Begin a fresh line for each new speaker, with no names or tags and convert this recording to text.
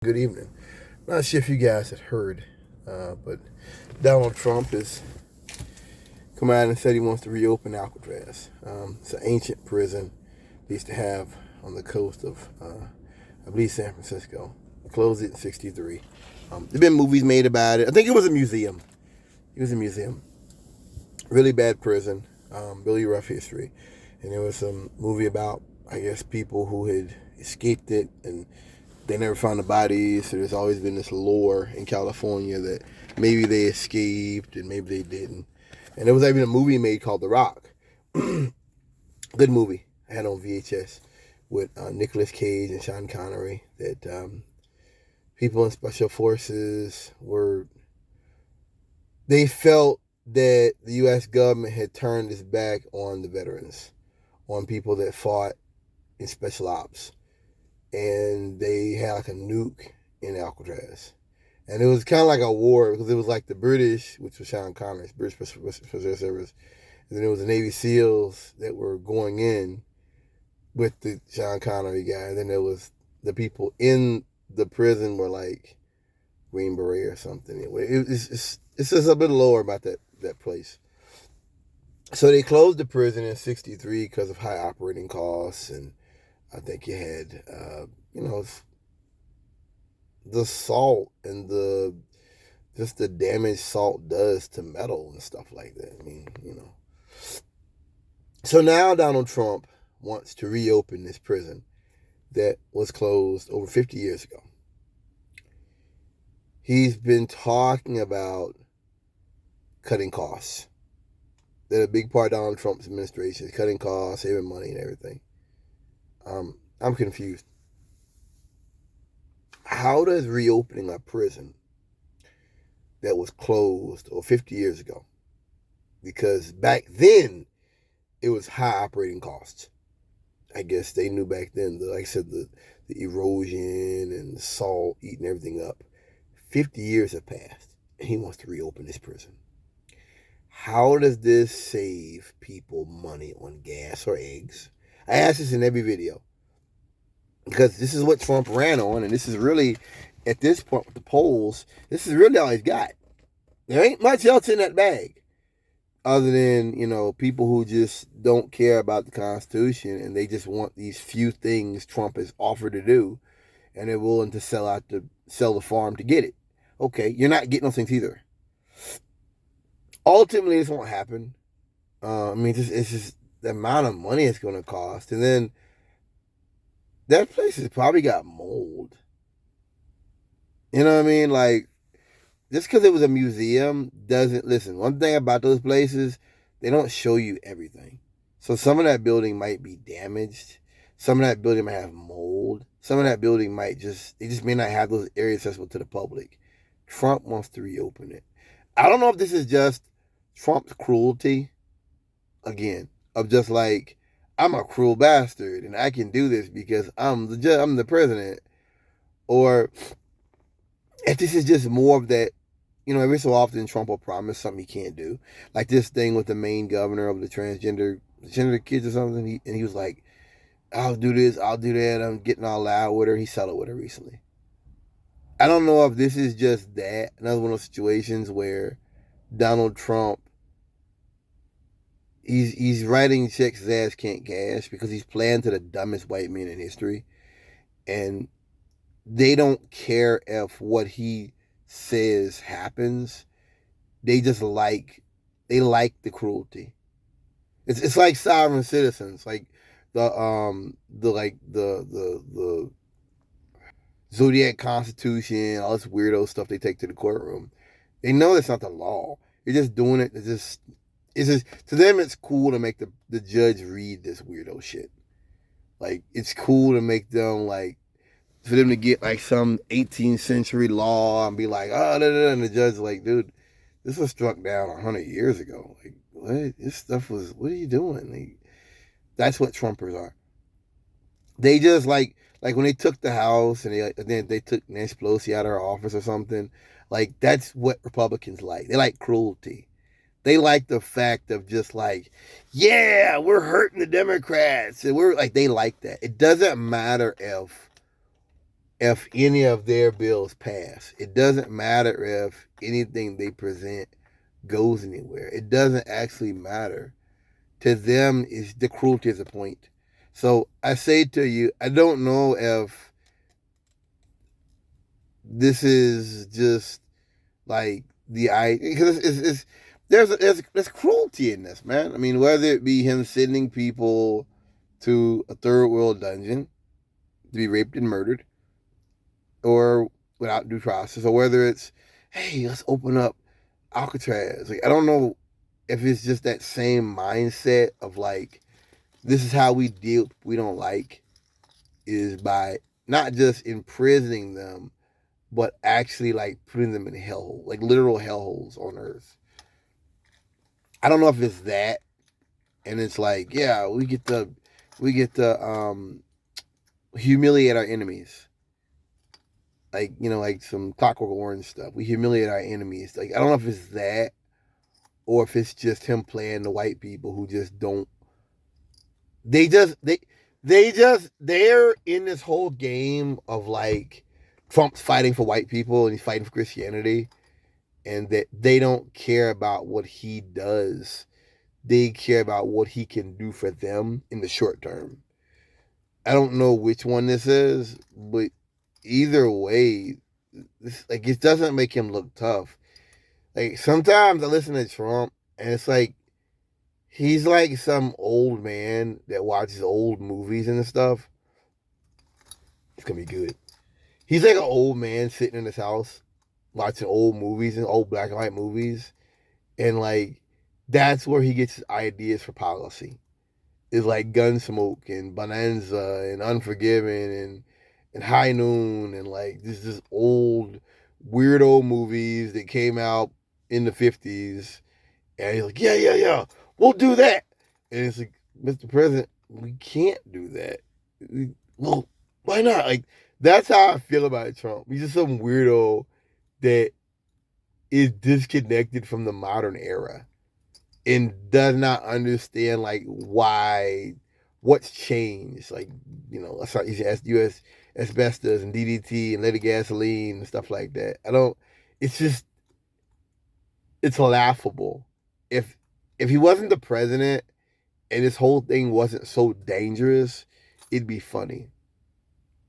Good evening. Not sure if you guys had heard, but Donald Trump has come out and said he wants to reopen Alcatraz. It's an ancient prison they used to have on the coast of, I believe, San Francisco. They closed it in '63. There've been movies made about it. I think it was a museum. It was a museum. Really bad prison. Really rough history. And there was some movie about, I guess, people who had escaped it and they never found the bodies. So there's always been this lore in California that maybe they escaped and maybe they didn't. And there was even a movie made called The Rock. Good movie. I had on VHS with Nicolas Cage and Sean Connery. That people in special forces they felt that the U.S. government had turned its back on the veterans, on people that fought in special ops. And they had like a nuke in Alcatraz. And it was kind of like a war because it was like the British, which was Sean Connery's British Special Service, and then it was the Navy SEALs that were going in with the Sean Connery guy. And then there was the people in the prison were like Green Beret or something. It's just a bit lower about that place. So they closed the prison in '63 because of high operating costs, and I think you had, the salt and just the damage salt does to metal and stuff like that. I mean. So now Donald Trump wants to reopen this prison that was closed over 50 years ago. He's been talking about cutting costs. That a big part of Donald Trump's administration is cutting costs, saving money and everything. I'm confused. How does reopening a prison that was closed over 50 years ago, because back then it was high operating costs. I guess they knew back then, like I said, the erosion and the salt eating everything up. 50 years have passed and he wants to reopen this prison. How does this save people money on gas or eggs? I ask this in every video because this is what Trump ran on, and this is really, at this point with the polls, this is really all he's got. There ain't much else in that bag other than, people who just don't care about the Constitution and they just want these few things Trump has offered to do, and they're willing to sell the farm to get it. Okay, you're not getting those things either. Ultimately, this won't happen. It's just the amount of money it's going to cost. And then that place has probably got mold. You know what I mean? Like, just because it was a museum doesn't, listen, one thing about those places, they don't show you everything. So some of that building might be damaged. Some of that building might have mold. Some of that building they just may not have those areas accessible to the public. Trump wants to reopen it. I don't know if this is just Trump's cruelty, again, of just like, I'm a cruel bastard and I can do this because I'm the president, or if this is just more of that, every so often Trump will promise something he can't do, like this thing with the main governor of the transgender kids or something, and he was like, I'll do this, I'll do that, I'm getting all loud with her. He settled with her recently. I don't know if this is just that, another one of those situations where Donald Trump, he's writing checks his ass can't cash because he's playing to the dumbest white men in history, and they don't care if what he says happens. They just like the cruelty. It's like sovereign citizens, like the Zodiac Constitution, all this weirdo stuff they take to the courtroom. They know that's not the law. They're just doing it. It's just to them. It's cool to make the judge read this weirdo shit. Like, it's cool to make them, like, for them to get like some 18th century law and be like, oh, and the judge is like, dude, this was struck down 100 years ago. Like, what? This stuff was, what are you doing? Like, that's what Trumpers are. They just like when they took the House and then they took Nancy Pelosi out of her office or something. Like, that's what Republicans like. They like cruelty. They like the fact of just like, yeah, we're hurting the Democrats. And we're like, they like that. It doesn't matter if if any of their bills pass. It doesn't matter if anything they present goes anywhere. It doesn't actually matter. To them, is the cruelty is a point. So I say to you, I don't know if this is just like the idea, because there's cruelty in this, man. I mean, whether it be him sending people to a third world dungeon to be raped and murdered, or without due process, or whether it's, hey, let's open up Alcatraz. Like, I don't know if it's just that same mindset of like, this is how we deal with we don't like, is by not just imprisoning them, but actually like putting them in hellhole, like literal hellholes on Earth. I don't know if it's that, and it's like, yeah, we get to humiliate our enemies, like, you know, like some Clockwork Orange stuff. We humiliate our enemies. Like, I don't know if it's that, or if it's just him playing the white people who just don't. They just they're in this whole game of like Trump's fighting for white people and he's fighting for Christianity, and that they don't care about what he does. They care about what he can do for them in the short term. I don't know which one this is, but either way, like, it doesn't make him look tough. Like, sometimes I listen to Trump and it's like he's like some old man that watches old movies and stuff. It's gonna be good. He's like an old man sitting in his house watching old movies and old black and white movies, and like that's where he gets his ideas for policy. Is like Gunsmoke and Bonanza and Unforgiven and High Noon, and like this old weirdo movies that came out in the 50s. And he's like, yeah, we'll do that. And it's like, Mr. President, we can't do that. Well, why not? Like, that's how I feel about Trump. He's just some weirdo that is disconnected from the modern era and does not understand like what's changed. Like, you know, let's not use US asbestos and DDT and leaded gasoline and stuff like that. It's just, it's laughable. If he wasn't the president and this whole thing wasn't so dangerous, it'd be funny.